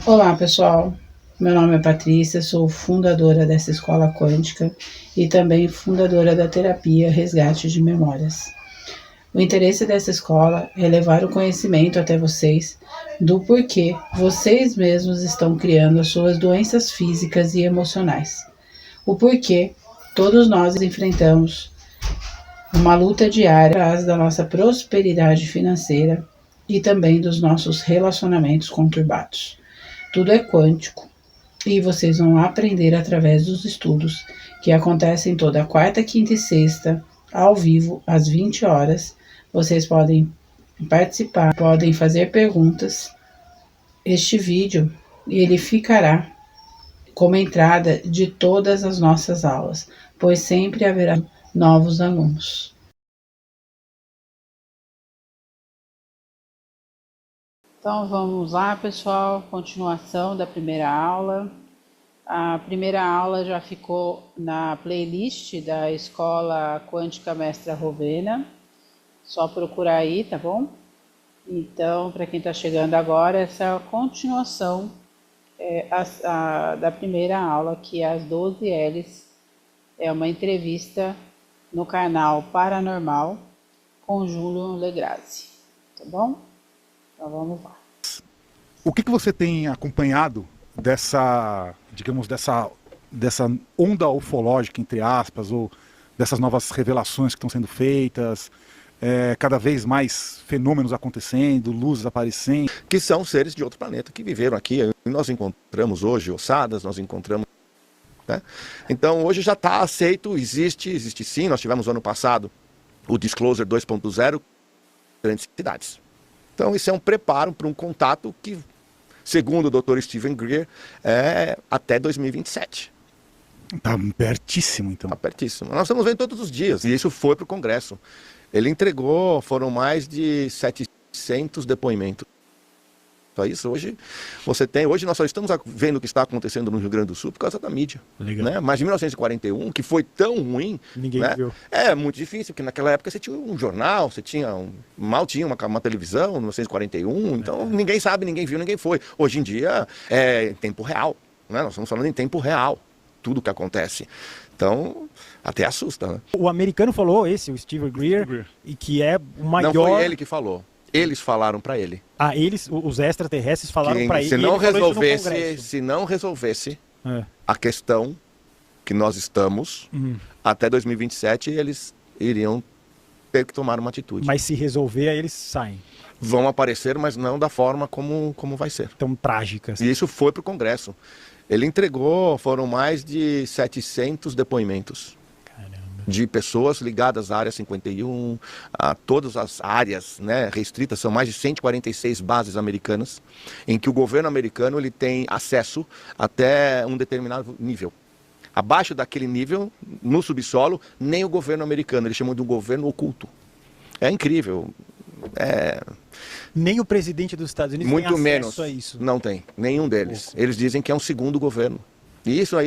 Olá, pessoal. Meu nome é Patrícia, sou fundadora dessa escola quântica e também fundadora da terapia Resgate de Memórias. O interesse dessa escola é levar o conhecimento até vocês do porquê vocês mesmos estão criando as suas doenças físicas e emocionais. O porquê todos nós enfrentamos uma luta diária atrás da nossa prosperidade financeira e também dos nossos relacionamentos conturbados. Tudo é quântico e vocês vão aprender através dos estudos que acontecem toda quarta, quinta e sexta, ao vivo, às 20 horas. Vocês podem participar, podem fazer perguntas. Este vídeo ele ficará como entrada de todas as nossas aulas, pois sempre haverá novos alunos. Então vamos lá, pessoal, continuação da primeira aula. A primeira aula já ficou na playlist da Escola Quântica Mestra Rovena. Só procurar aí, tá bom? Então, para quem está chegando agora, essa é a continuação da primeira aula, que é as 12 L's. É uma entrevista no canal Paranormal com Júlio Legrazi, tá bom? Então vamos lá. O que você tem acompanhado dessa, digamos, dessa onda ufológica, entre aspas, ou dessas novas revelações que estão sendo feitas, cada vez mais fenômenos acontecendo, luzes aparecendo? Que são seres de outro planeta que viveram aqui. Nós encontramos hoje ossadas, nós encontramos... né? Então hoje já está aceito, existe sim. Nós tivemos ano passado o Disclosure 2.0 grandes cidades. Então isso é um preparo para um contato que, segundo o Dr. Steven Greer, é até 2027. Está pertíssimo, então. Está pertíssimo. Nós estamos vendo todos os dias, e isso foi para o Congresso. Ele entregou, foram mais de 700 depoimentos. Só isso, hoje nós só estamos vendo o que está acontecendo no Rio Grande do Sul por causa da mídia. Né? Mas em 1941, que foi tão ruim, ninguém viu. É muito difícil, porque naquela época você tinha um jornal, mal tinha uma televisão, em 1941, então ninguém sabe, ninguém viu, ninguém foi. Hoje em dia é em tempo real, né? Nós estamos falando em tempo real, tudo que acontece. Então, até assusta, né? O americano falou, o Steve Greer, e que é o maior... Não foi ele que falou. Eles falaram para ele. Ah, os extraterrestres falaram para ele. Se não resolvesse a questão que nós estamos, até 2027 eles iriam ter que tomar uma atitude. Mas se resolver, aí eles saem. Vão aparecer, mas não da forma como vai ser. Tão trágicas. E isso foi para o Congresso. Ele entregou, foram mais de 700 depoimentos. De pessoas ligadas à Área 51, a todas as áreas, né, restritas, são mais de 146 bases americanas, em que o governo americano ele tem acesso até um determinado nível. Abaixo daquele nível, no subsolo, nem o governo americano, eles chamam de um governo oculto. É incrível. Nem o presidente dos Estados Unidos muito tem acesso menos a isso. Não tem, nenhum deles. Eles dizem que é um segundo governo. E isso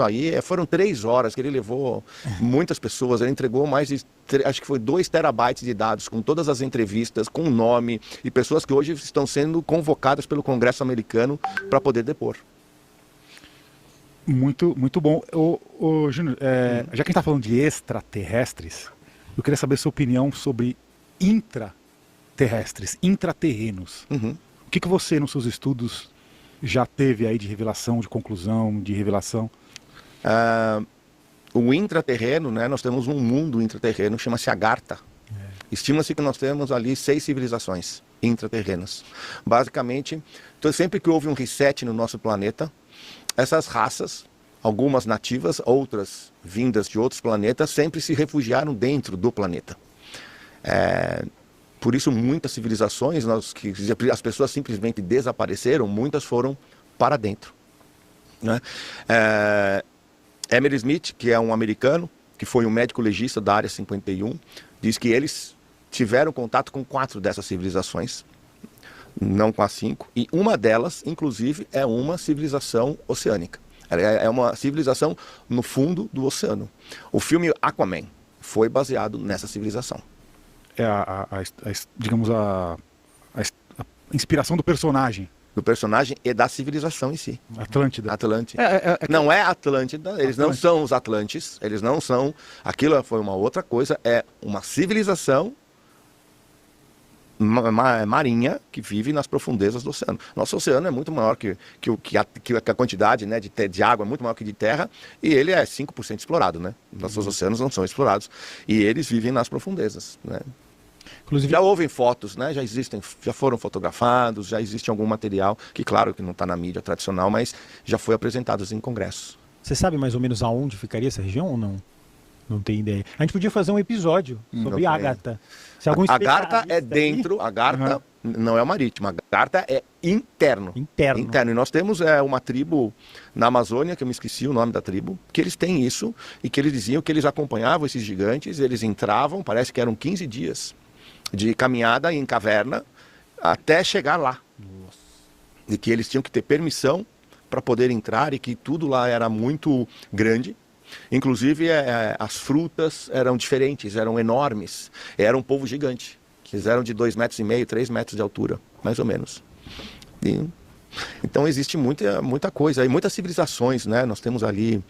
aí foram 3 horas que ele levou muitas pessoas, ele entregou mais de, acho que foi 2 terabytes de dados, com todas as entrevistas, com o nome, e pessoas que hoje estão sendo convocadas pelo Congresso americano para poder depor. Muito, muito bom. Júnior, já que a gente está falando de extraterrestres, eu queria saber a sua opinião sobre intraterrestres, intraterrenos. O que você, nos seus estudos, já teve aí de revelação, de conclusão, de revelação? O intraterreno, né, nós temos um mundo intraterreno, chama-se Agartha. Estima-se que nós temos ali 6 civilizações intraterrenas. Basicamente, então, sempre que houve um reset no nosso planeta, essas raças, algumas nativas, outras vindas de outros planetas, sempre se refugiaram dentro do planeta. Por isso, muitas civilizações, as pessoas simplesmente desapareceram, muitas foram para dentro. Né? Emery Smith, que é um americano, que foi um médico legista da Área 51, diz que eles tiveram contato com 4 dessas civilizações, não com as 5, e uma delas, inclusive, é uma civilização oceânica. É uma civilização no fundo do oceano. O filme Aquaman foi baseado nessa civilização. Digamos, a inspiração do personagem. do personagem e da civilização em si. Atlântida. Atlântida. Não é Atlântida, eles não são os Atlantes, eles não são... Aquilo foi uma outra coisa, é uma civilização marinha que vive nas profundezas do oceano. Nosso oceano é muito maior que a quantidade, né, de água, é muito maior que de terra, e ele é 5% explorado, né? Nossos oceanos não são explorados, e eles vivem nas profundezas, né? Inclusive, Já houve fotos, né? Já foram fotografados, já existe algum material, que claro que não está na mídia tradicional, mas já foi apresentado em congressos. você sabe mais ou menos aonde ficaria essa região ou não? Não tem ideia. A gente podia fazer um episódio sobre Ágata. Se algum A Garta é especialista dentro, a Garta não é o marítimo, a Garta é interno. Interno. E nós temos uma tribo na Amazônia, que eu me esqueci o nome da tribo, que eles têm isso, e que eles diziam que eles acompanhavam esses gigantes, eles entravam, parece que eram 15 dias de caminhada em caverna, até chegar lá. Nossa. E que eles tinham que ter permissão para poder entrar, e que tudo lá era muito grande. Inclusive as frutas eram diferentes, eram enormes, era um povo gigante. Eles eram de 2,5 metros, 3 metros de altura, mais ou menos. Então existe muita coisa, e muitas civilizações, né? Nós temos ali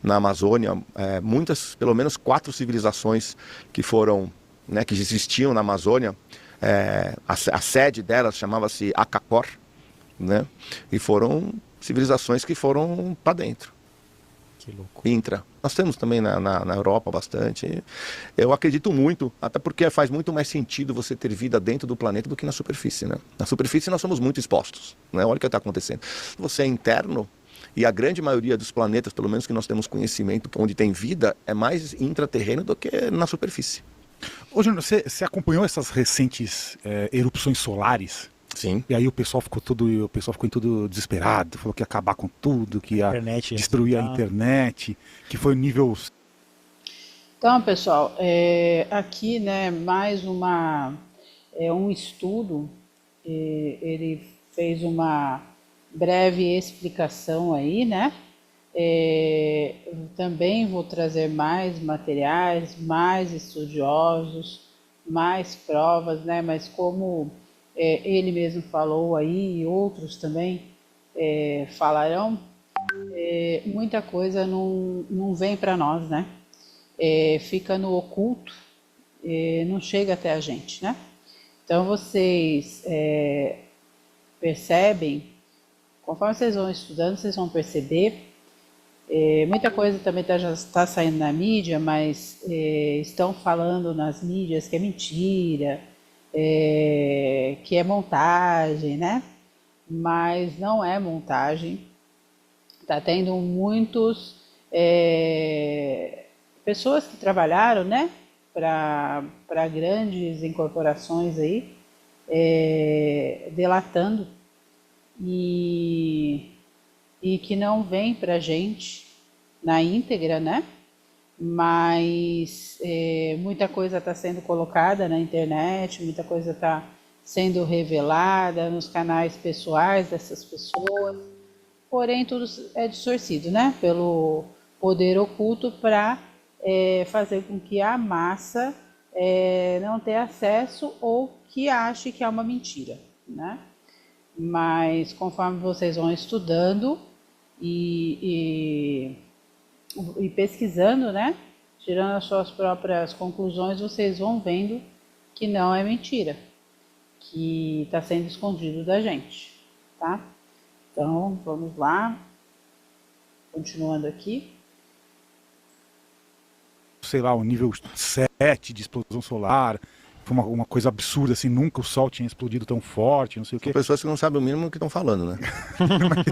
na Amazônia pelo menos 4 civilizações que foram, né, que existiam na Amazônia. A sede delas chamava-se Acacor, né? E foram civilizações que foram para dentro. Que louco. Intra. Nós temos também na Europa bastante. Eu acredito muito, até porque faz muito mais sentido você ter vida dentro do planeta do que na superfície, né? Na superfície nós somos muito expostos, né? Olha o que está acontecendo. Você é interno, e a grande maioria dos planetas, pelo menos que nós temos conhecimento, onde tem vida, é mais intraterreno do que na superfície. Ô, Júnior, você acompanhou essas recentes erupções solares? Sim. E aí o pessoal ficou em tudo desesperado, falou que ia acabar com tudo, que ia destruir a internet, que foi o nível... Então, pessoal, aqui, né, mais um estudo, ele fez uma breve explicação aí, né? Também vou trazer mais materiais, mais estudiosos, mais provas, né? Mas como ele mesmo falou aí, e outros também falarão, muita coisa não vem para nós, né? Fica no oculto, não chega até a gente, né? Então vocês percebem, conforme vocês vão estudando, vocês vão perceber, muita coisa também já está saindo na mídia, mas estão falando nas mídias que é mentira, que é montagem, né? Mas não é montagem. Está tendo muitos pessoas que trabalharam, né, para grandes incorporações aí, delatando e que não vem para a gente na íntegra, né? Mas muita coisa está sendo colocada na internet, muita coisa está sendo revelada nos canais pessoais dessas pessoas, porém tudo é distorcido, né? Pelo poder oculto para fazer com que a massa não tenha acesso ou que ache que é uma mentira, né? Mas conforme vocês vão estudando e pesquisando, né, tirando as suas próprias conclusões, vocês vão vendo que não é mentira, que está sendo escondido da gente, tá? Então, vamos lá, continuando aqui. Sei lá, o nível 7 de explosão solar, foi uma coisa absurda, assim, nunca o Sol tinha explodido tão forte, não sei o quê. São pessoas que não sabem o mínimo do que estão falando, né?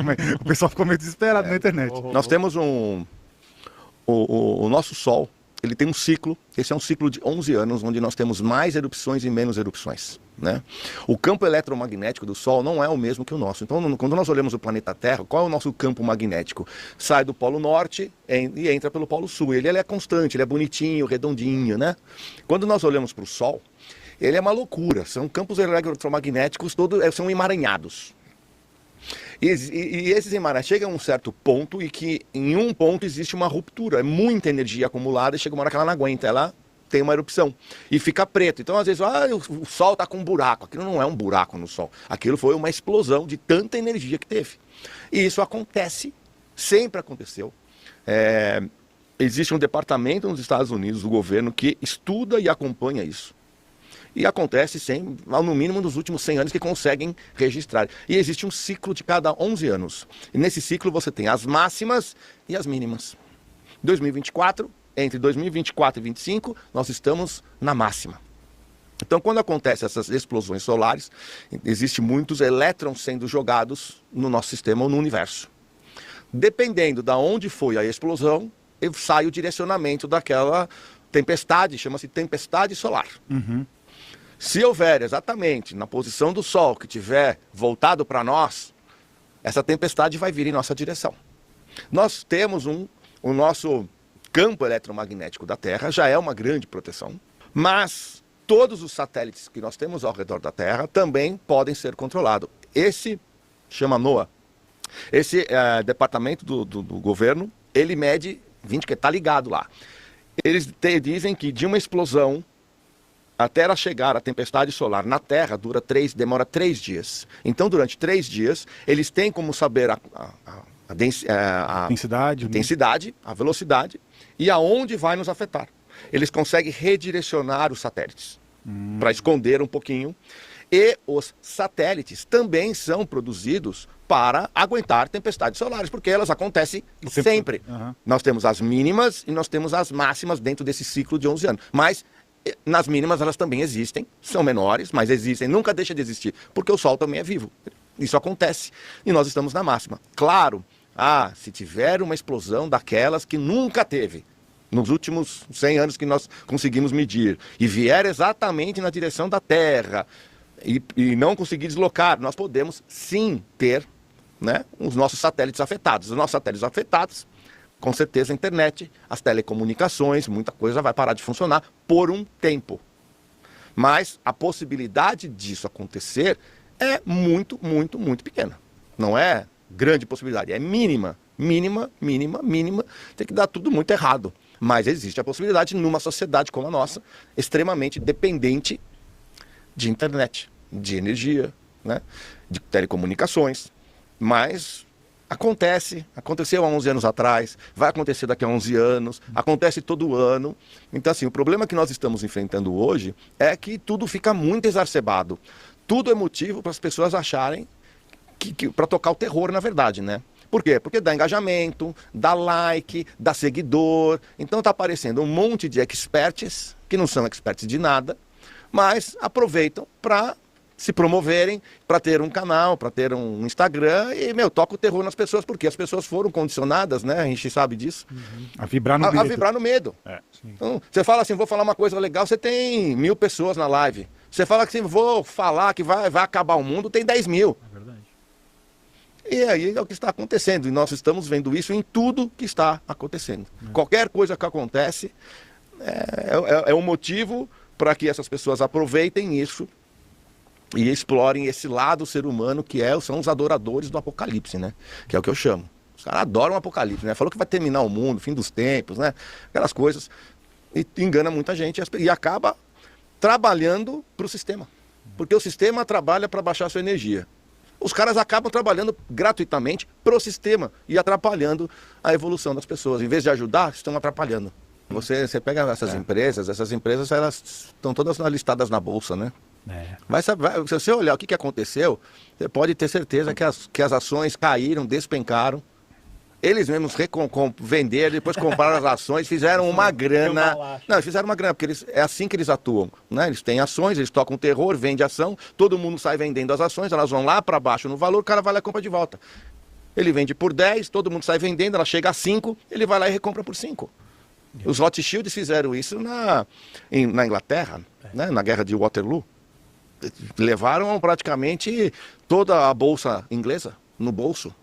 Mas o pessoal ficou meio desesperado na internet. Nós temos o nosso Sol, ele tem um ciclo, esse é um ciclo de 11 anos, onde nós temos mais erupções e menos erupções, né? O campo eletromagnético do Sol não é o mesmo que o nosso. Então, quando nós olhamos o planeta Terra, qual é o nosso campo magnético? Sai do Polo Norte e entra pelo Polo Sul. Ele é constante, ele é bonitinho, redondinho, né? Quando nós olhamos para o Sol, ele é uma loucura. São campos eletromagnéticos, são emaranhados. E esses emaranhados chegam a um certo ponto e que em um ponto existe uma ruptura. É muita energia acumulada e chega uma hora que ela não aguenta, ela tem uma erupção e fica preto. Então, às vezes, o Sol está com um buraco. Aquilo não é um buraco no Sol. Aquilo foi uma explosão de tanta energia que teve. E isso acontece, sempre aconteceu. Existe um departamento nos Estados Unidos, do governo, que estuda e acompanha isso. E acontece no mínimo nos últimos 100 anos que conseguem registrar. E existe um ciclo de cada 11 anos. E nesse ciclo você tem as máximas e as mínimas. 2024, entre 2024 e 2025, nós estamos na máxima. Então, quando acontecem essas explosões solares, existem muitos elétrons sendo jogados no nosso sistema ou no universo. Dependendo de onde foi a explosão, sai o direcionamento daquela tempestade, chama-se tempestade solar. Uhum. Se houver exatamente na posição do Sol que tiver voltado para nós, essa tempestade vai vir em nossa direção. Nós temos o nosso campo eletromagnético da Terra, já é uma grande proteção, mas todos os satélites que nós temos ao redor da Terra também podem ser controlados. Esse chama NOAA. Esse departamento do governo, ele mede, que está ligado lá. Eles dizem que de uma explosão até ela chegar a tempestade solar na Terra, demora 3 dias. Então, durante 3 dias, eles têm como saber a densidade, a velocidade e aonde vai nos afetar. Eles conseguem redirecionar os satélites para esconder um pouquinho. E os satélites também são produzidos para aguentar tempestades solares, porque elas acontecem sempre. Uhum. Nós temos as mínimas e nós temos as máximas dentro desse ciclo de 11 anos. Mas nas mínimas elas também existem, são menores, mas existem, nunca deixa de existir, porque o Sol também é vivo. Isso acontece e nós estamos na máxima. Claro, se tiver uma explosão daquelas que nunca teve, nos últimos 100 anos que nós conseguimos medir, e vier exatamente na direção da Terra, e não conseguir deslocar, nós podemos sim ter, né, os nossos satélites afetados. Os nossos satélites afetados, com certeza a internet, as telecomunicações, muita coisa vai parar de funcionar por um tempo. Mas a possibilidade disso acontecer é muito, muito, muito pequena. Não é grande possibilidade, é mínima. Mínima, mínima, mínima. Tem que dar tudo muito errado. Mas existe a possibilidade numa sociedade como a nossa, extremamente dependente de internet, de energia, né, de telecomunicações. Mas aconteceu há 11 anos atrás, vai acontecer daqui a 11 anos, acontece todo ano. Então, assim, o problema que nós estamos enfrentando hoje é que tudo fica muito exacerbado. Tudo é motivo para as pessoas acharem para tocar o terror, na verdade, né? Por quê? Porque dá engajamento, dá like, dá seguidor. Então está aparecendo um monte de experts, que não são experts de nada, mas aproveitam para se promoverem, para ter um canal, para ter um Instagram e, toca o terror nas pessoas, porque as pessoas foram condicionadas, né? A gente sabe disso. A vibrar no medo. A vibrar no medo. Então, você fala assim, vou falar uma coisa legal, você tem 1000 pessoas na live. Você fala que vou falar que vai acabar o mundo, tem 10.000. É verdade. E aí é o que está acontecendo. E nós estamos vendo isso em tudo que está acontecendo. Qualquer coisa que acontece é um motivo para que essas pessoas aproveitem isso e explorem esse lado ser humano que são os adoradores do apocalipse, né? Que é o que eu chamo. Os caras adoram o apocalipse, né? Falou que vai terminar o mundo, fim dos tempos, né? Aquelas coisas. E engana muita gente e acaba trabalhando para o sistema. Porque o sistema trabalha para baixar a sua energia. Os caras acabam trabalhando gratuitamente pro sistema e atrapalhando a evolução das pessoas. Em vez de ajudar, estão atrapalhando. Você pega essas empresas elas estão todas listadas na bolsa, né? Se você olhar o que aconteceu, você pode ter certeza que as ações caíram, despencaram. Eles mesmos venderam, depois compraram as ações, fizeram uma grana. Não, eles fizeram uma grana, porque é assim que eles atuam, né? Eles têm ações, eles tocam terror, vende ação, todo mundo sai vendendo as ações, elas vão lá para baixo no valor, o cara vai lá e compra de volta. Ele vende por 10, todo mundo sai vendendo, ela chega a 5, ele vai lá e recompra por 5. Os Rothschilds fizeram isso na Inglaterra, né? Na guerra de Waterloo. Levaram praticamente toda a bolsa inglesa no bolso.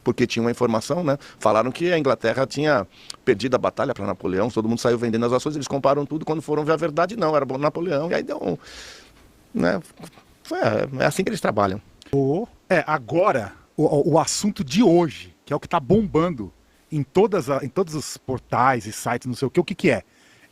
Porque tinha uma informação, né? Falaram que a Inglaterra tinha perdido a batalha para Napoleão, todo mundo saiu vendendo as ações, eles compraram tudo, quando foram ver a verdade, não, era bom Napoleão, e aí deu né? É assim que eles trabalham. Agora, o assunto de hoje, que é o que está bombando em todos os portais e sites, não sei o que é?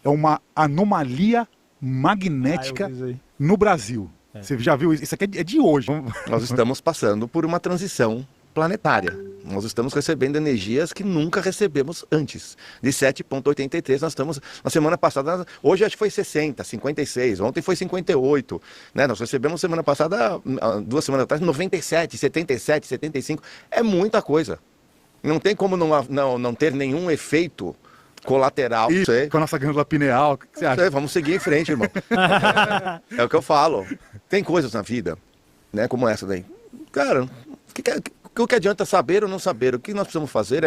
é uma anomalia magnética eu vi isso aí. no Brasil. Você já viu isso? Isso aqui é de hoje. Nós estamos passando por uma transição planetária. Nós estamos recebendo energias que nunca recebemos antes. De 7,83 nós estamos, na semana passada, hoje acho que foi 60, 56, ontem foi 58, né? Nós recebemos semana passada, 2 semanas atrás, 97, 77, 75, é muita coisa. Não tem como não ter nenhum efeito colateral. E com a nossa glândula pineal, o que você acha? Vamos seguir em frente, irmão. É o que eu falo. Tem coisas na vida, né, como essa daí. Cara, o que adianta saber ou não saber? O que nós precisamos fazer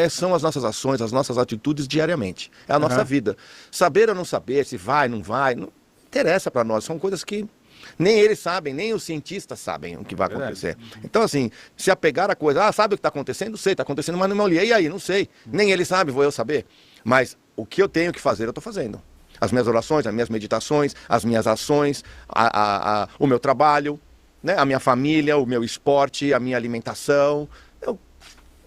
são as nossas ações, as nossas atitudes diariamente. É a nossa vida. Saber ou não saber, se vai, não vai, não interessa para nós. São coisas que nem eles sabem, nem os cientistas sabem o que vai acontecer. Então, assim, se apegar a coisa, sabe o que está acontecendo? Sei, está acontecendo, mas não me olhei, e aí? Não sei. Nem ele sabe, vou eu saber. Mas o que eu tenho que fazer, eu estou fazendo. As minhas orações, as minhas meditações, as minhas ações, o meu trabalho, né? A minha família, o meu esporte, a minha alimentação.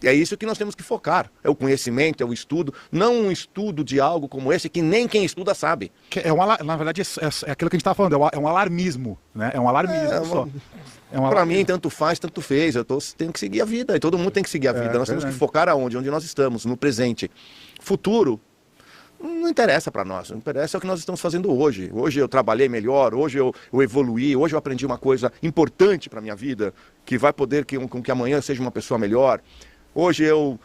É isso que nós temos que focar. É o conhecimento, é o estudo. Não um estudo de algo como esse que nem quem estuda sabe. Na verdade, é aquilo que a gente estava falando, é um alarmismo, né? É um alarmismo só. Para mim, tanto faz, tanto fez. Tenho que seguir a vida, e todo mundo tem que seguir a vida. Nós temos que focar aonde? Onde nós estamos, no presente. Futuro não interessa para nós, não interessa o que nós estamos fazendo hoje. Hoje eu trabalhei melhor, hoje eu evoluí, hoje eu aprendi uma coisa importante para a minha vida, que vai poder com que amanhã eu seja uma pessoa melhor. Hoje eu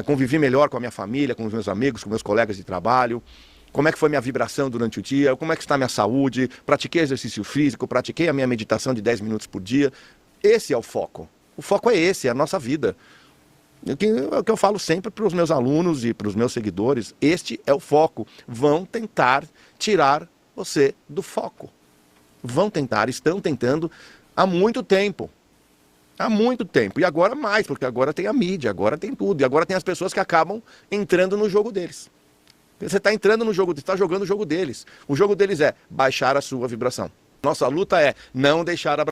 convivi melhor com a minha família, com os meus amigos, com meus colegas de trabalho. Como é que foi minha vibração durante o dia, como é que está a minha saúde, pratiquei exercício físico, pratiquei a minha meditação de 10 minutos por dia. Esse é o foco. O foco é esse, é a nossa vida. É o que eu falo sempre para os meus alunos e para os meus seguidores, este é o foco. Vão tentar tirar você do foco. Vão tentar, estão tentando há muito tempo. Há muito tempo. E agora mais, porque agora tem a mídia, agora tem tudo. E agora tem as pessoas que acabam entrando no jogo deles. Você está entrando no jogo, está jogando o jogo deles. O jogo deles é baixar a sua vibração. Nossa luta é não deixar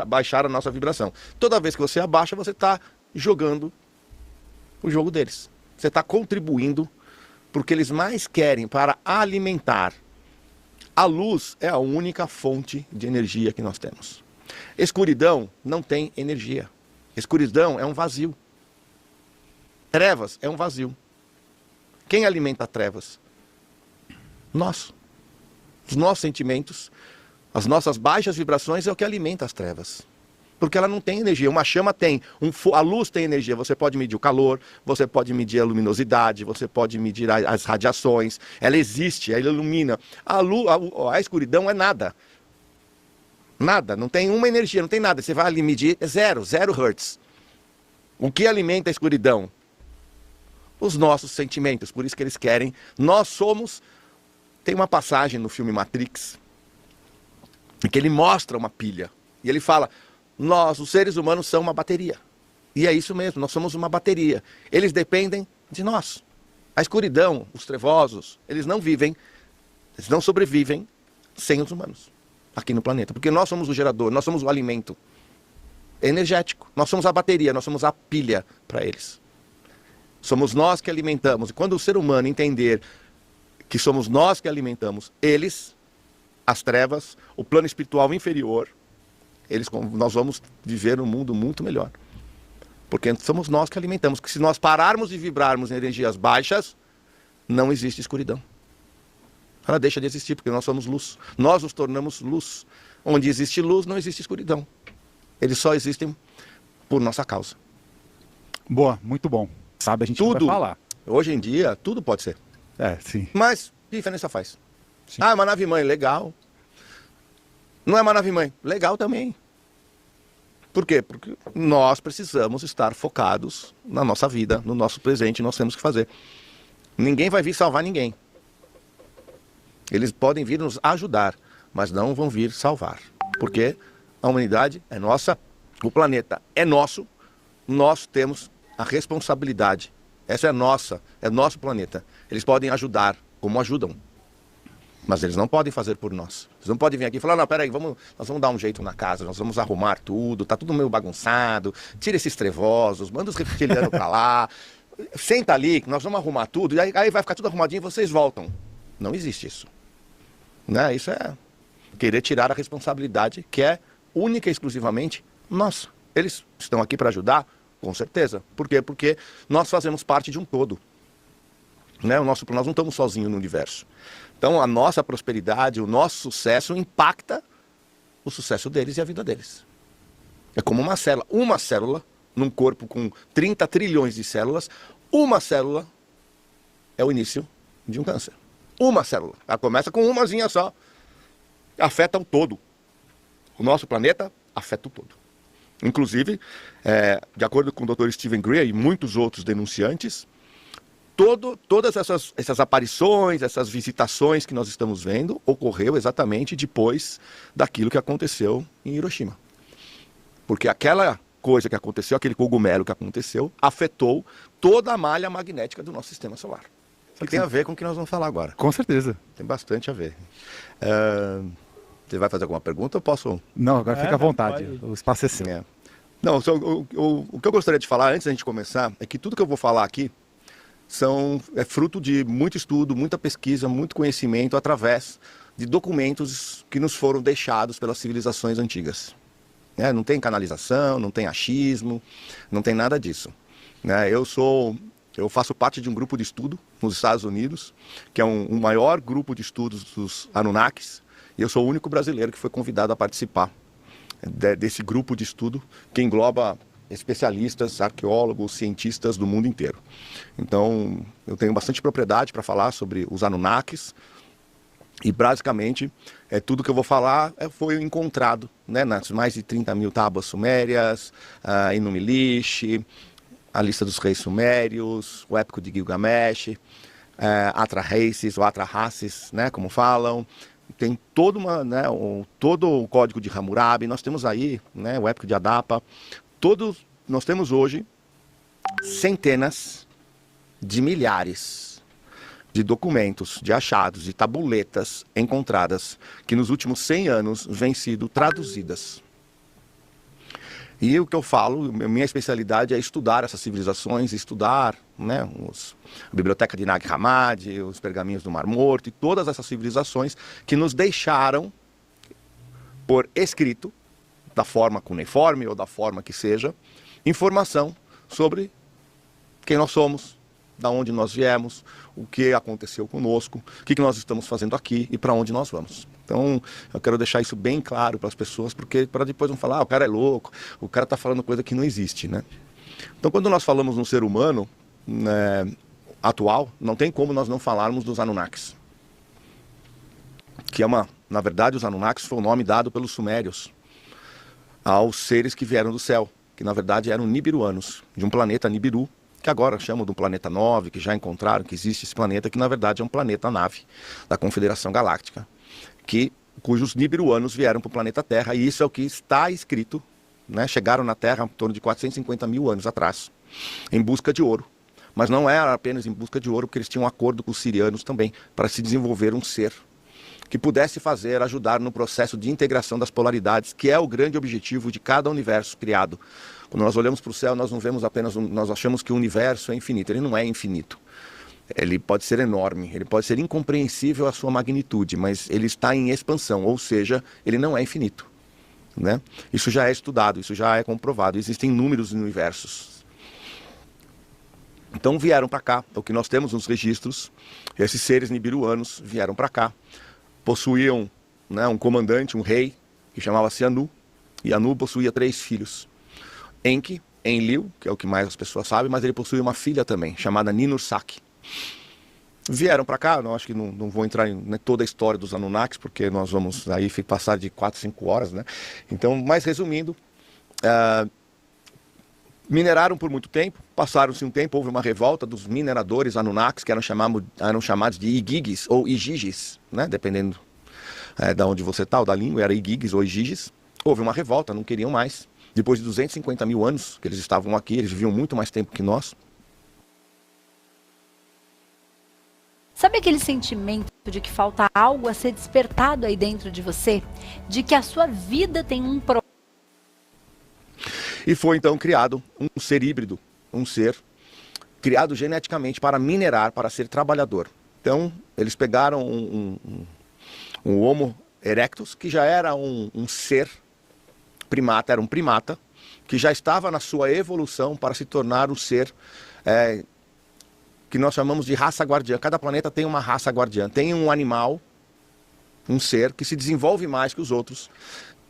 baixar a nossa vibração. Toda vez que você abaixa, você está jogando o jogo deles. Você está contribuindo porque eles mais querem para alimentar. A luz é a única fonte de energia que nós temos. Escuridão não tem energia. Escuridão é um vazio. Trevas é um vazio. Quem alimenta trevas? Nós. Os nossos sentimentos, as nossas baixas vibrações é o que alimenta as trevas. Porque ela não tem energia. Uma chama tem. A luz tem energia. Você pode medir o calor, você pode medir a luminosidade, você pode medir as radiações. Ela existe, ela ilumina. A escuridão é nada. Nada, não tem uma energia, não tem nada. Você vai ali medir, é zero hertz. O que alimenta a escuridão? Os nossos sentimentos, por isso que eles querem. Nós somos... Tem uma passagem no filme Matrix, em que ele mostra uma pilha. E ele fala, nós, os seres humanos, somos uma bateria. E é isso mesmo, nós somos uma bateria. Eles dependem de nós. A escuridão, os trevosos, eles não sobrevivem sem os humanos aqui no planeta. Porque nós somos o gerador, nós somos o alimento energético. Nós somos a bateria, nós somos a pilha para eles. Somos nós que alimentamos. E quando o ser humano entender que somos nós que alimentamos eles, as trevas, o plano espiritual inferior, nós vamos viver um mundo muito melhor. Porque somos nós que alimentamos. Que se nós pararmos de vibrarmos em energias baixas, não existe escuridão. Ela deixa de existir, porque nós somos luz. Nós nos tornamos luz. Onde existe luz, não existe escuridão. Eles só existem por nossa causa. Boa, muito bom. Sabe, a gente tudo, vai falar. Hoje em dia, tudo pode ser. Sim. Mas, que diferença faz? Sim. É uma nave-mãe, legal. Não é uma nave-mãe, legal também. Por quê? Porque nós precisamos estar focados na nossa vida, no nosso presente, nós temos que fazer. Ninguém vai vir salvar ninguém. Eles podem vir nos ajudar, mas não vão vir salvar. Porque a humanidade é nossa, o planeta é nosso, nós temos a responsabilidade. Essa é nossa, é nosso planeta. Eles podem ajudar, como ajudam. Mas eles não podem fazer por nós. Eles não podem vir aqui e falar, não, peraí, nós vamos dar um jeito na casa, nós vamos arrumar tudo, tá tudo meio bagunçado, tira esses trevosos, manda os reptilianos pra lá. senta ali, que nós vamos arrumar tudo, e aí vai ficar tudo arrumadinho e vocês voltam. Não existe isso. Né? Isso é querer tirar a responsabilidade que é única e exclusivamente nossa. Eles estão aqui para ajudar? Com certeza. Por quê? Porque nós fazemos parte de um todo. Né? Nós não estamos sozinhos no universo. Então a nossa prosperidade, o nosso sucesso impacta o sucesso deles e a vida deles. É como uma célula. Uma célula, num corpo com 30 trilhões de células, uma célula é o início de um câncer. Uma célula. Ela começa com umazinha só. Afeta o todo. O nosso planeta afeta o todo. Inclusive, de acordo com o Dr. Stephen Greer e muitos outros denunciantes, todas essas aparições, essas visitações que nós estamos vendo, ocorreu exatamente depois daquilo que aconteceu em Hiroshima. Porque aquela coisa que aconteceu, aquele cogumelo que aconteceu, afetou toda a malha magnética do nosso sistema solar. Que tem a ver com o que nós vamos falar agora. Com certeza. Tem bastante a ver. Você vai fazer alguma pergunta ou posso? Não, agora fica à vontade. Pode. O espaço é seu. Não, o que eu gostaria de falar antes da gente começar é que tudo que eu vou falar aqui é fruto de muito estudo, muita pesquisa, muito conhecimento através de documentos que nos foram deixados pelas civilizações antigas. Não tem canalização, não tem achismo, não tem nada disso. Eu faço parte de um grupo de estudo nos Estados Unidos, que é o maior grupo de estudos dos Anunnakis, e eu sou o único brasileiro que foi convidado a participar desse grupo de estudo que engloba especialistas, arqueólogos, cientistas do mundo inteiro. Então, eu tenho bastante propriedade para falar sobre os Anunnakis e, basicamente, tudo que eu vou falar foi encontrado nas mais de 30 mil tábuas sumérias, Enumilish, a lista dos reis sumérios, o épico de Gilgamesh, Atrahasis, ou Atrahasis, como falam. Tem todo o código de Hammurabi, nós temos aí o épico de Adapa. Nós temos hoje centenas de milhares de documentos, de achados, de tabuletas encontradas que nos últimos 100 anos vêm sido traduzidas. E o que eu falo, minha especialidade é estudar essas civilizações, estudar a biblioteca de Nag Hammadi, os pergaminhos do Mar Morto e todas essas civilizações que nos deixaram por escrito, da forma cuneiforme ou da forma que seja, informação sobre quem nós somos, da onde nós viemos, o que aconteceu conosco, o que nós estamos fazendo aqui e para onde nós vamos. Então, eu quero deixar isso bem claro para as pessoas, porque para depois não falar, o cara é louco, o cara está falando coisa que não existe, Então, quando nós falamos num ser humano atual, não tem como nós não falarmos dos Anunnakis. Que na verdade, os Anunnakis foi o nome dado pelos sumérios aos seres que vieram do céu, que na verdade eram nibiruanos, de um planeta Nibiru, que agora chamam do planeta 9, que já encontraram que existe esse planeta, que na verdade é um planeta-nave da Confederação Galáctica, cujos nibiruanos vieram para o planeta Terra, e isso é o que está escrito, chegaram na Terra em torno de 450 mil anos atrás, em busca de ouro. Mas não era apenas em busca de ouro, porque eles tinham um acordo com os sirianos também, para se desenvolver um ser que pudesse ajudar no processo de integração das polaridades, que é o grande objetivo de cada universo criado. Quando nós olhamos para o céu, nós não vemos apenas, nós achamos que o universo é infinito. Ele não é infinito. Ele pode ser enorme, ele pode ser incompreensível a sua magnitude, mas ele está em expansão, ou seja, ele não é infinito. Isso já é estudado, isso já é comprovado. Existem números universos. Então vieram para cá, o que nós temos nos registros, esses seres nibiruanos vieram para cá. Possuíam um comandante, um rei, que chamava-se Anu, e Anu possuía 3 filhos. Enki, Enlil, que é o que mais as pessoas sabem, mas ele possui uma filha também, chamada Ninhursag. Vieram para cá, eu acho que não vou entrar em toda a história dos Anunnakis, porque nós vamos aí passar de 4, 5 horas, Então, mas resumindo, mineraram por muito tempo, passaram-se um tempo, houve uma revolta dos mineradores Anunnakis, que eram chamados de Igigis ou Igigis, dependendo de onde você está, ou da língua, era Igigis ou Igigis. Houve uma revolta, não queriam mais. Depois de 250 mil anos que eles estavam aqui, eles viviam muito mais tempo que nós. Sabe aquele sentimento de que falta algo a ser despertado aí dentro de você? De que a sua vida tem um propósito? E foi então criado um ser híbrido, um ser criado geneticamente para minerar, para ser trabalhador. Então, eles pegaram um Homo erectus, que já era um ser primata, era um primata, que já estava na sua evolução para se tornar o ser que nós chamamos de raça guardiã. Cada planeta tem uma raça guardiã, tem um animal, um ser que se desenvolve mais que os outros,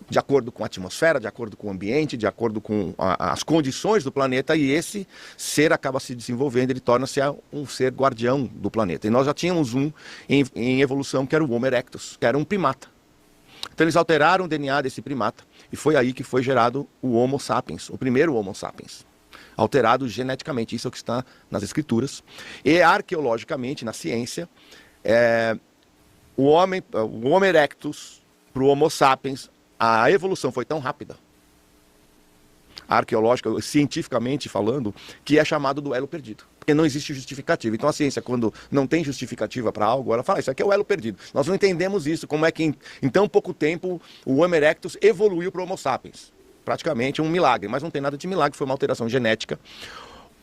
de acordo com a atmosfera, de acordo com o ambiente, de acordo com as condições do planeta, e esse ser acaba se desenvolvendo, ele torna-se um ser guardião do planeta. E nós já tínhamos um em evolução, que era o Homo erectus, que era um primata. Então eles alteraram o DNA desse primata, e foi aí que foi gerado o Homo sapiens, o primeiro Homo sapiens, alterado geneticamente. Isso é o que está nas escrituras. E arqueologicamente, na ciência, o Homo erectus para o Homo sapiens, a evolução foi tão rápida, arqueológica, cientificamente falando, que é chamado do elo perdido. Porque não existe justificativa. Então a ciência, quando não tem justificativa para algo, ela fala, isso aqui é o elo perdido. Nós não entendemos isso, como é que em tão pouco tempo o Homo erectus evoluiu para o Homo sapiens. Praticamente um milagre, mas não tem nada de milagre, foi uma alteração genética.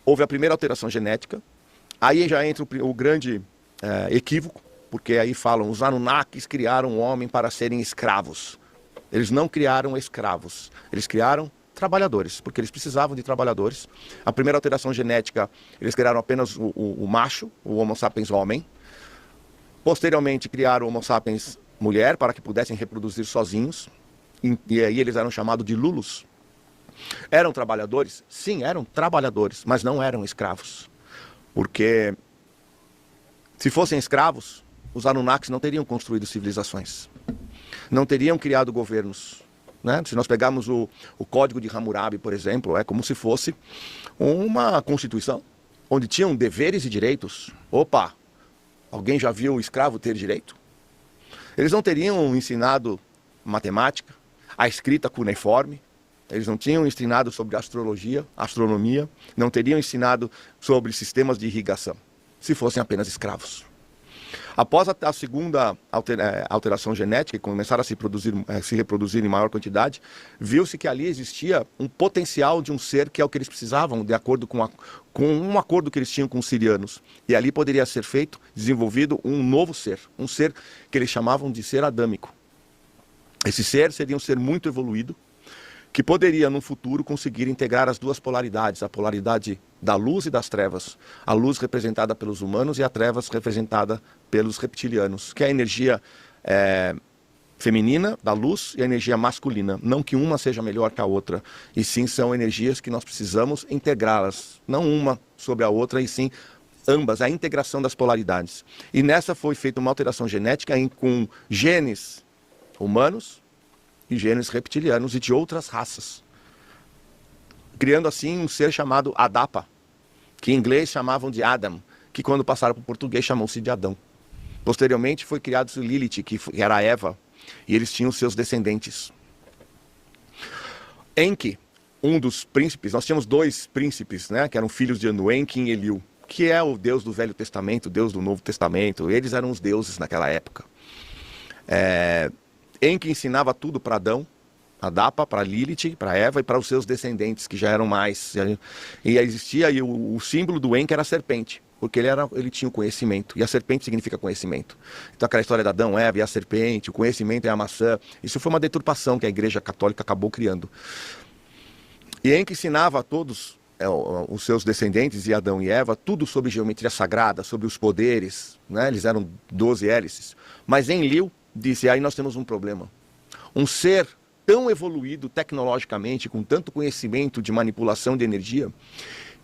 Houve a primeira alteração genética, aí já entra o grande equívoco, porque aí falam, os Anunnakis criaram o homem para serem escravos. Eles não criaram escravos, eles criaram trabalhadores, porque eles precisavam de trabalhadores. A primeira alteração genética, eles criaram apenas o macho, o Homo sapiens homem. Posteriormente criaram o Homo sapiens mulher, para que pudessem reproduzir sozinhos. E aí eles eram chamados de Lulus. Eram trabalhadores? Sim, eram trabalhadores, mas não eram escravos. Porque se fossem escravos, os Anunnakis não teriam construído civilizações. Não teriam criado governos. Né? Se nós pegarmos o Código de Hammurabi, por exemplo, é como se fosse uma constituição, onde tinham deveres e direitos. Opa, alguém já viu o escravo ter direito? Eles não teriam ensinado matemática, a escrita cuneiforme, eles não tinham ensinado sobre astrologia, astronomia, não teriam ensinado sobre sistemas de irrigação, se fossem apenas escravos. Após a segunda alteração genética, e começaram a se reproduzir em maior quantidade, viu-se que ali existia um potencial de um ser que é o que eles precisavam, de acordo com um acordo que eles tinham com os sirianos. E ali poderia ser desenvolvido um novo ser, um ser que eles chamavam de ser adâmico. Esse ser seria um ser muito evoluído, que poderia, no futuro, conseguir integrar as duas polaridades, a polaridade da luz e das trevas. A luz representada pelos humanos e a trevas representada pelos reptilianos, que é a energia feminina da luz e a energia masculina. Não que uma seja melhor que a outra, e sim são energias que nós precisamos integrá-las, não uma sobre a outra, e sim ambas, a integração das polaridades. E nessa foi feita uma alteração genética com genes humanos e genes reptilianos e de outras raças, criando assim um ser chamado Adapa, que em inglês chamavam de Adam, que quando passaram para o português chamou-se de Adão. Posteriormente foi criado Lilith, que era Eva, e eles tinham seus descendentes. Enki, um dos príncipes, nós tínhamos dois príncipes, né, que eram filhos de Anu, Enki e Enlil, que é o deus do Velho Testamento, o deus do Novo Testamento. Eles eram os deuses naquela época. Enki ensinava tudo para Adão, Adapa, para Lilith, para Eva e para os seus descendentes, que já eram mais. E existia, e o símbolo do Enki era a serpente, porque ele tinha o conhecimento, e a serpente significa conhecimento. Então aquela história de Adão, Eva e a serpente, o conhecimento é a maçã, isso foi uma deturpação que a Igreja Católica acabou criando. E Enki ensinava a todos os seus descendentes, e Adão e Eva, tudo sobre geometria sagrada, sobre os poderes, né? Eles eram 12 hélices. Mas Enlil disse, aí nós temos um problema. Um ser tão evoluído tecnologicamente, com tanto conhecimento de manipulação de energia,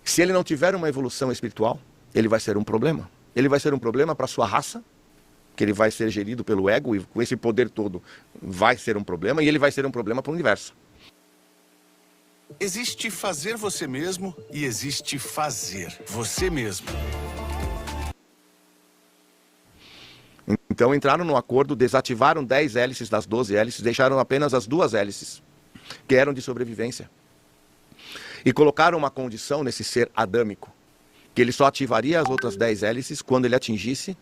se ele não tiver uma evolução espiritual, ele vai ser um problema. Ele vai ser um problema para a sua raça, que ele vai ser gerido pelo ego, e com esse poder todo vai ser um problema, e ele vai ser um problema para o universo. Existe fazer você mesmo e existe fazer você mesmo. Então entraram no acordo, desativaram 10 hélices das 12 hélices, deixaram apenas as 2 hélices, que eram de sobrevivência. E colocaram uma condição nesse ser adâmico, que ele só ativaria as outras 10 hélices quando ele atingisse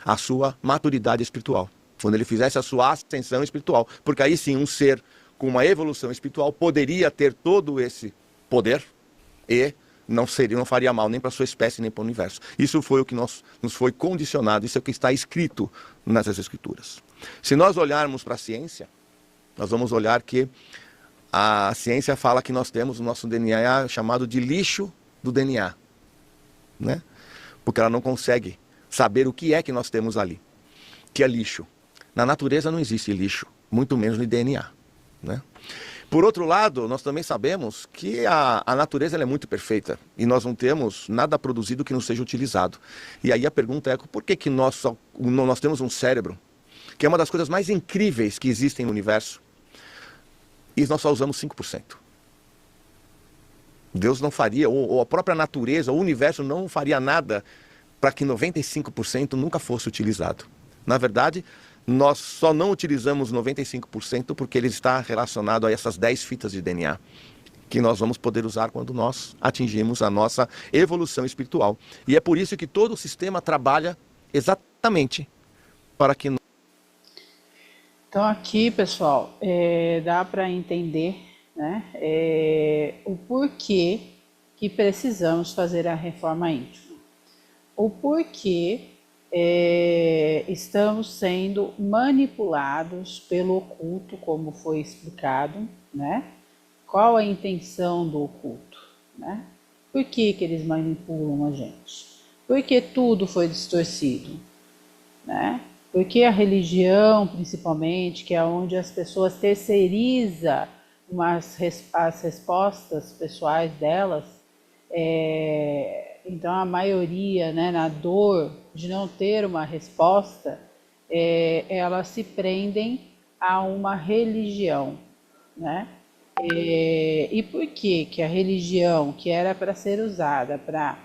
a sua maturidade espiritual, quando ele fizesse a sua ascensão espiritual. Porque aí sim, um ser com uma evolução espiritual poderia ter todo esse poder e não faria mal nem para a sua espécie, nem para o universo. Isso foi o que nos foi condicionado, isso é o que está escrito nas Escrituras. Se nós olharmos para a ciência, nós vamos olhar que a ciência fala que nós temos o nosso DNA chamado de lixo do DNA, né? Porque ela não consegue saber o que é que nós temos ali, que é lixo. Na natureza não existe lixo, muito menos no DNA, né? Por outro lado, nós também sabemos que a natureza ela é muito perfeita e nós não temos nada produzido que não seja utilizado. E aí a pergunta é, por que nós temos um cérebro, que é uma das coisas mais incríveis que existem no universo, e nós só usamos 5%? Deus não faria, ou a própria natureza, o universo não faria nada para que 95% nunca fosse utilizado. Na verdade, nós só não utilizamos 95% porque ele está relacionado a essas 10 fitas de DNA, que nós vamos poder usar quando nós atingimos a nossa evolução espiritual. E é por isso que todo o sistema trabalha exatamente para que... Então aqui, pessoal, dá para entender, né, o porquê que precisamos fazer a reforma íntima. O porquê estamos sendo manipulados pelo oculto, como foi explicado, né? Qual a intenção do oculto, né? Por que eles manipulam a gente? Porque tudo foi distorcido, né? Porque a religião, principalmente, que é onde as pessoas terceirizam as respostas pessoais delas, então a maioria, né, na dor de não ter uma resposta, elas se prendem a uma religião, né? E por que a religião, que era para ser usada para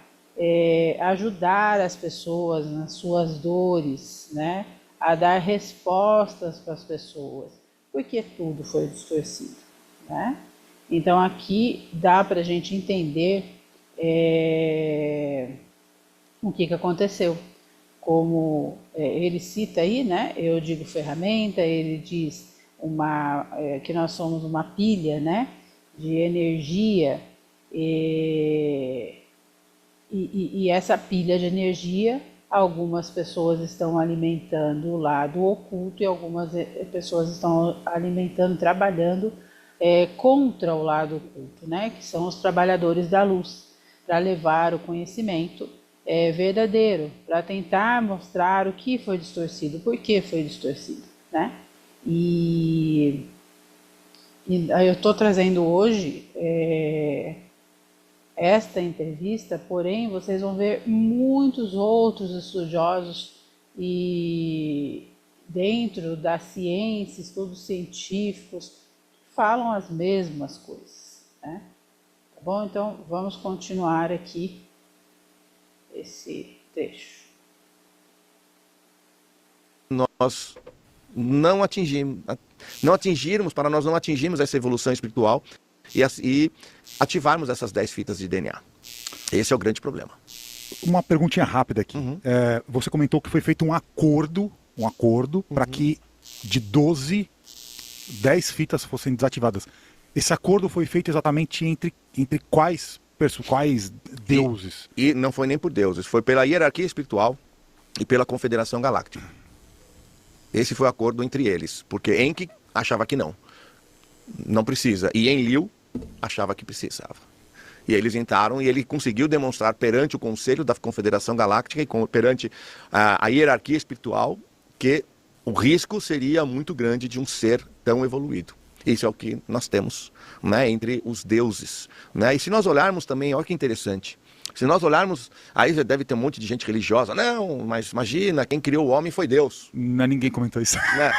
ajudar as pessoas nas suas dores, né, a dar respostas para as pessoas, porque tudo foi distorcido, né? Então aqui dá para a gente entender o que aconteceu. Como ele cita aí, né? Eu digo ferramenta, ele diz que nós somos uma pilha, né, de energia, e essa pilha de energia, algumas pessoas estão alimentando o lado oculto e algumas pessoas estão alimentando, trabalhando contra o lado oculto, né, que são os trabalhadores da luz, para levar o conhecimento verdadeiro, para tentar mostrar o que foi distorcido, por que foi distorcido, né? E eu estou trazendo hoje esta entrevista, porém vocês vão ver muitos outros estudiosos e dentro da ciência, estudos científicos, falam as mesmas coisas, né? Tá bom? Então vamos continuar aqui esse trecho. Nós não atingirmos, para nós não atingirmos essa evolução espiritual e ativarmos essas 10 fitas de DNA. Esse é o grande problema. Uma perguntinha rápida aqui. Você comentou que foi feito um acordo para que de 12, 10 fitas fossem desativadas. Esse acordo foi feito exatamente entre quais deuses? E não foi nem por deuses, foi pela hierarquia espiritual e pela Confederação Galáctica. Esse foi o acordo entre eles, porque Enki achava que não precisa, e Enlil achava que precisava. E eles entraram e ele conseguiu demonstrar perante o Conselho da Confederação Galáctica e perante a hierarquia espiritual que o risco seria muito grande de um ser tão evoluído. Isso é o que nós temos, né, entre os deuses, né? E se nós olharmos também, olha que interessante, se nós olharmos, aí já deve ter um monte de gente religiosa, não, mas imagina, quem criou o homem foi Deus. Não, ninguém comentou isso. Né?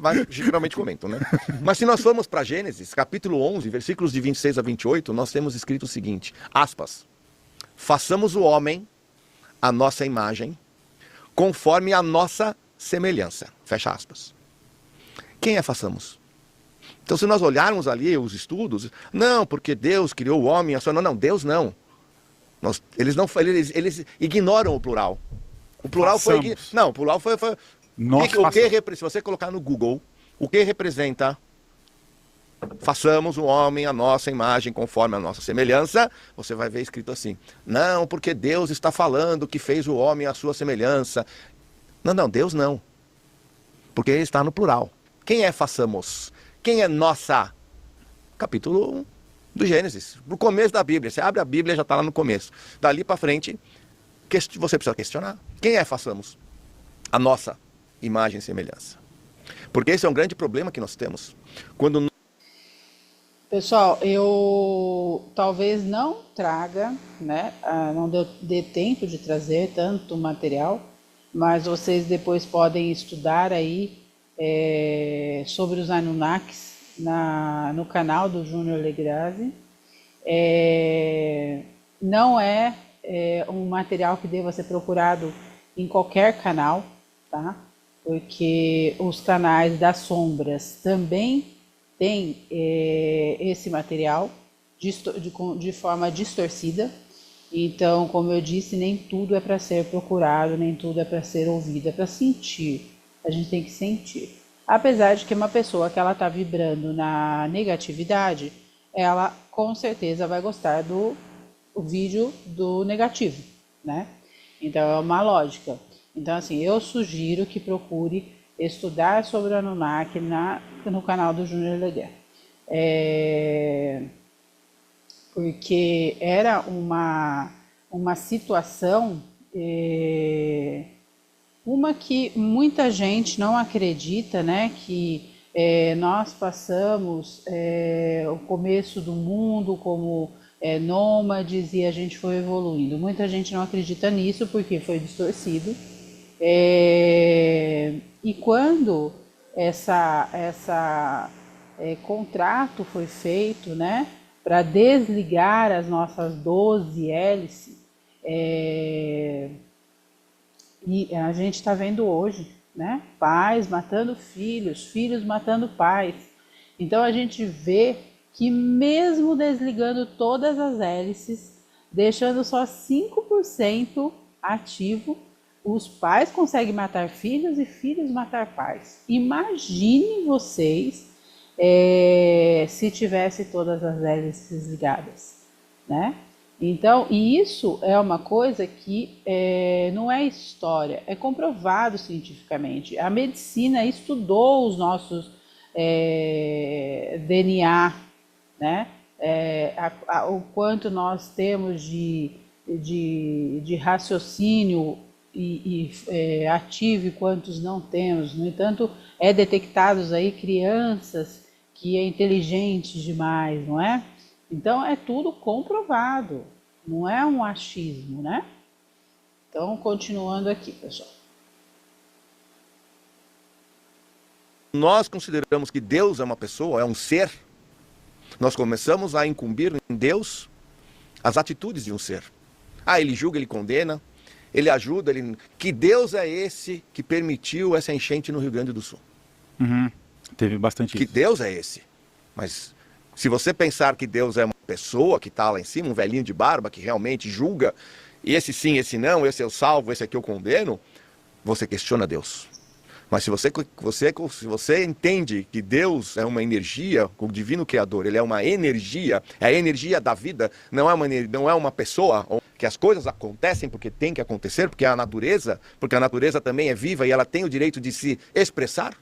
Mas geralmente comentam, né? Mas se nós formos para Gênesis, capítulo 11, versículos de 26 a 28, nós temos escrito o seguinte, aspas, façamos o homem a nossa imagem, conforme a nossa semelhança, fecha aspas. Quem façamos? Então, se nós olharmos ali os estudos, não, porque Deus criou o homem, não, Deus não. Eles ignoram o plural. O plural façamos. Não, o plural foi... Nós se você colocar no Google, o que representa façamos o homem à nossa imagem, conforme a nossa semelhança, você vai ver escrito assim, não, porque Deus está falando que fez o homem à sua semelhança. Não, Deus não. Porque ele está no plural. Quem é façamos? Quem é nossa? Capítulo 1 do Gênesis, no começo da Bíblia. Você abre a Bíblia, já está lá no começo. Dali para frente, você precisa questionar. Quem é façamos? A nossa imagem e semelhança. Porque esse é um grande problema que nós temos. Quando... Pessoal, eu talvez não traga, né? Não dê tempo de trazer tanto material, mas vocês depois podem estudar aí sobre os Anunnakis no canal do Júnior Legrazi. Não é um material que deva ser procurado em qualquer canal, tá? Porque os canais das sombras também têm esse material de forma distorcida. Então, como eu disse, nem tudo é para ser procurado, nem tudo é para ser ouvido, é para sentir. A gente tem que sentir. Apesar de que uma pessoa que ela está vibrando na negatividade, ela com certeza vai gostar do vídeo do negativo, né? Então é uma lógica. Então assim, eu sugiro que procure estudar sobre o Anunnaki no canal do Júnior Leguer. Porque era uma situação, uma que muita gente não acredita, né, que nós passamos o começo do mundo como nômades e a gente foi evoluindo. Muita gente não acredita nisso porque foi distorcido. E quando essa contrato foi feito, né, para desligar as nossas 12 hélices, e a gente está vendo hoje, né, pais matando filhos, filhos matando pais. Então a gente vê que mesmo desligando todas as hélices, deixando só 5% ativo, os pais conseguem matar filhos e filhos matar pais. Imagine vocês se tivesse todas as hélices ligadas, né? Então, e isso é uma coisa que não é história, é comprovado cientificamente. A medicina estudou os nossos DNA, né? O quanto nós temos de raciocínio ativo e quantos não temos. No entanto, detectados aí crianças que é inteligente demais, não é? Então é tudo comprovado, não é um achismo, né? Então, continuando aqui, pessoal. Nós consideramos que Deus é uma pessoa, é um ser. Nós começamos a incumbir em Deus as atitudes de um ser. Ele julga, ele condena, ele ajuda, que Deus é esse que permitiu essa enchente no Rio Grande do Sul. Uhum. Teve bastante Que isso. Deus é esse. Mas se você pensar que Deus é uma pessoa que está lá em cima, um velhinho de barba que realmente julga, esse sim, esse não, esse eu salvo, esse aqui eu condeno, você questiona Deus. Mas se você entende que Deus é uma energia, o divino criador, ele é uma energia, é a energia da vida, não é uma pessoa, que as coisas acontecem porque tem que acontecer, porque a natureza também é viva e ela tem o direito de se expressar.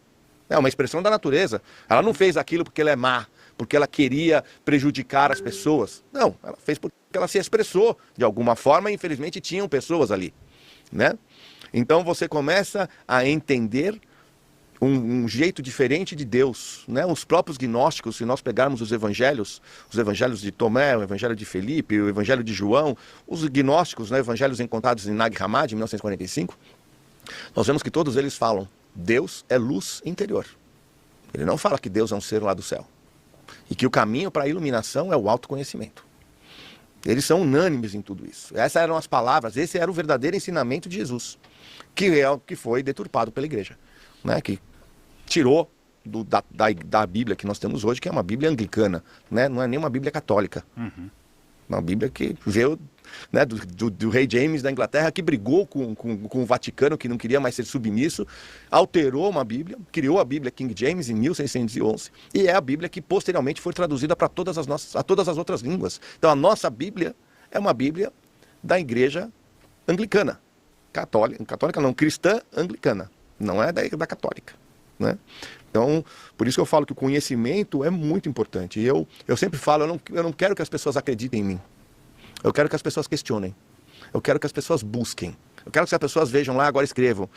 É uma expressão da natureza. Ela não fez aquilo porque ela é má, porque ela queria prejudicar as pessoas. Não, ela fez porque ela se expressou de alguma forma e infelizmente tinham pessoas ali, né? Então você começa a entender um jeito diferente de Deus, né? Os próprios gnósticos, se nós pegarmos os evangelhos de Tomé, o evangelho de Felipe, o evangelho de João, os gnósticos, né? Evangelhos encontrados em Nag Hammadi, em 1945, nós vemos que todos eles falam, Deus é luz interior. Ele não fala que Deus é um ser lá do céu. E que o caminho para a iluminação é o autoconhecimento. Eles são unânimes em tudo isso. Essas eram as palavras, esse era o verdadeiro ensinamento de Jesus, que foi deturpado pela igreja, né? Que tirou da Bíblia que nós temos hoje, que é uma Bíblia anglicana, né? Não é nem uma Bíblia católica. Uhum. Uma Bíblia que veio, né, do rei James da Inglaterra, que brigou com o Vaticano, que não queria mais ser submisso, alterou uma Bíblia, criou a Bíblia King James em 1611, e é a Bíblia que posteriormente foi traduzida para todas as outras línguas. Então a nossa Bíblia é uma Bíblia da igreja anglicana, católica não, cristã anglicana, não é da católica, né? Então, por isso que eu falo que o conhecimento é muito importante. E eu sempre falo, eu não quero que as pessoas acreditem em mim. Eu quero que as pessoas questionem. Eu quero que as pessoas busquem. Eu quero que as pessoas vejam lá, agora escrevam.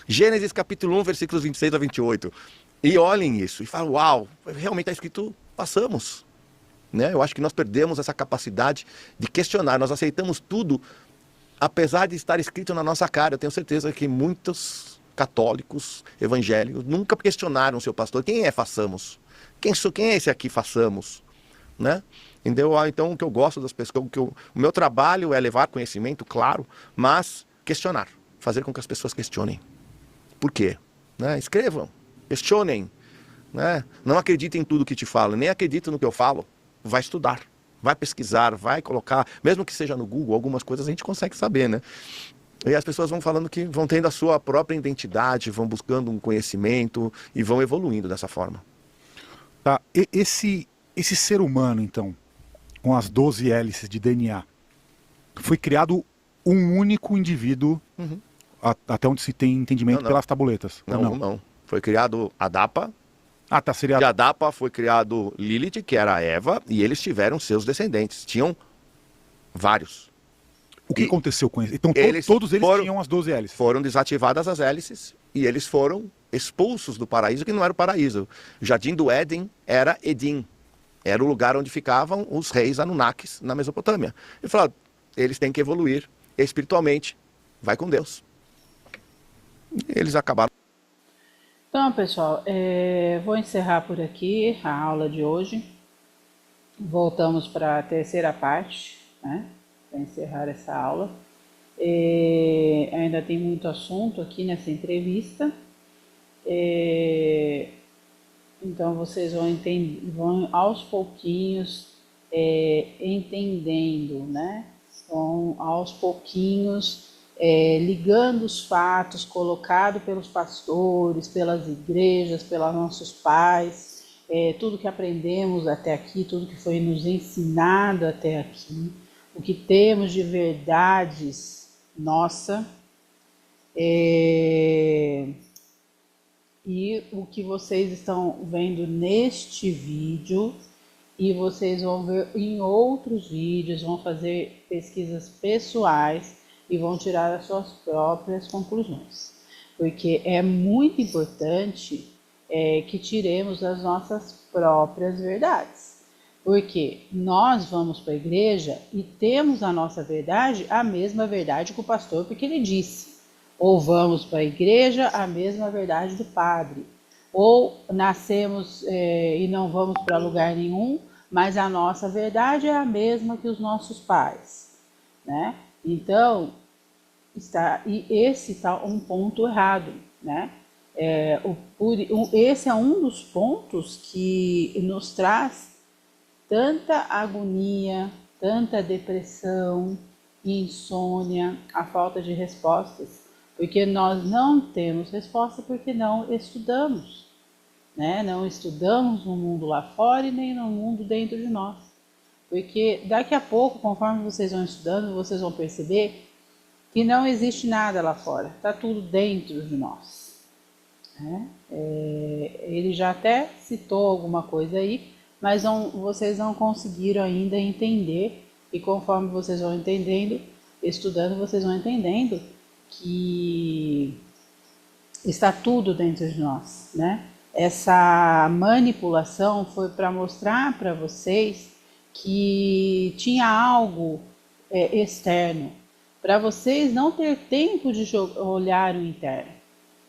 Gênesis capítulo 1, versículos 26 a 28. E olhem isso e falem, uau, realmente está escrito, passamos. Né? Eu acho que nós perdemos essa capacidade de questionar. Nós aceitamos tudo, apesar de estar escrito na nossa cara. Eu tenho certeza que muitos católicos, evangélicos, nunca questionaram o seu pastor. Quem é façamos? Quem é esse aqui façamos? Né? Entendeu? Então, o que eu gosto das pessoas, o meu trabalho é levar conhecimento, claro, mas questionar. Fazer com que as pessoas questionem. Por quê? Né? Escrevam, questionem. Né? Não acreditem em tudo que te falo, nem acreditem no que eu falo. Vai estudar, vai pesquisar, vai colocar, mesmo que seja no Google, algumas coisas a gente consegue saber, né? E as pessoas vão falando que vão tendo a sua própria identidade, vão buscando um conhecimento e vão evoluindo dessa forma. Tá. Esse ser humano, então, com as 12 hélices de DNA, foi criado um único indivíduo, até onde se tem entendimento, pelas tabuletas? Não. Foi criado Adapa. Tá, seria... De Adapa foi criado Lilith, que era a Eva, e eles tiveram seus descendentes. Tinham vários. O que aconteceu com eles? Então todos eles tinham as 12 hélices? Foram desativadas as hélices e eles foram expulsos do paraíso, que não era o paraíso. O Jardim do Éden era Edim. Era o lugar onde ficavam os reis Anunnakis na Mesopotâmia. Ele falou, eles têm que evoluir espiritualmente. Vai com Deus. E eles acabaram. Então, pessoal, vou encerrar por aqui a aula de hoje. Voltamos para a terceira parte, né? Para encerrar essa aula. Ainda tem muito assunto aqui nessa entrevista. Então vocês vão aos pouquinhos entendendo, né? Vão aos pouquinhos ligando os fatos colocados pelos pastores, pelas igrejas, pelos nossos pais, tudo que aprendemos até aqui, tudo que foi nos ensinado até aqui, o que temos de verdades nossa, e o que vocês estão vendo neste vídeo, e vocês vão ver em outros vídeos, vão fazer pesquisas pessoais e vão tirar as suas próprias conclusões. Porque é muito importante que tiremos as nossas próprias verdades. Porque nós vamos para a igreja e temos a nossa verdade, a mesma verdade que o pastor, porque ele disse. Ou vamos para a igreja, a mesma verdade do padre. Ou nascemos e não vamos para lugar nenhum, mas a nossa verdade é a mesma que os nossos pais. Né? Então, esse está um ponto errado. Né? Esse é um dos pontos que nos traz tanta agonia, tanta depressão, insônia, a falta de respostas, porque nós não temos resposta porque não estudamos, né? Não estudamos no mundo lá fora e nem no mundo dentro de nós, porque daqui a pouco, conforme vocês vão estudando, vocês vão perceber que não existe nada lá fora, está tudo dentro de nós. Né? Ele já até citou alguma coisa aí, mas vocês não conseguiram ainda entender, e conforme vocês vão entendendo, estudando, vocês vão entendendo que está tudo dentro de nós, né? Essa manipulação foi para mostrar para vocês que tinha algo externo, para vocês não ter tempo de olhar o interno,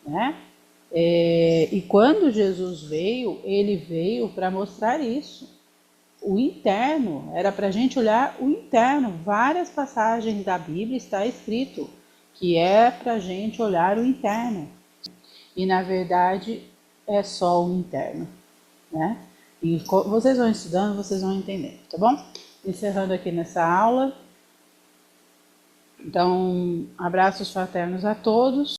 né? E quando Jesus veio, ele veio para mostrar isso. O interno, era para a gente olhar o interno. Várias passagens da Bíblia está escrito que é para a gente olhar o interno. E na verdade é só o interno. Né? E vocês vão estudando, vocês vão entender, tá bom? encerrando aqui nessa aula. Então, abraços fraternos a todos.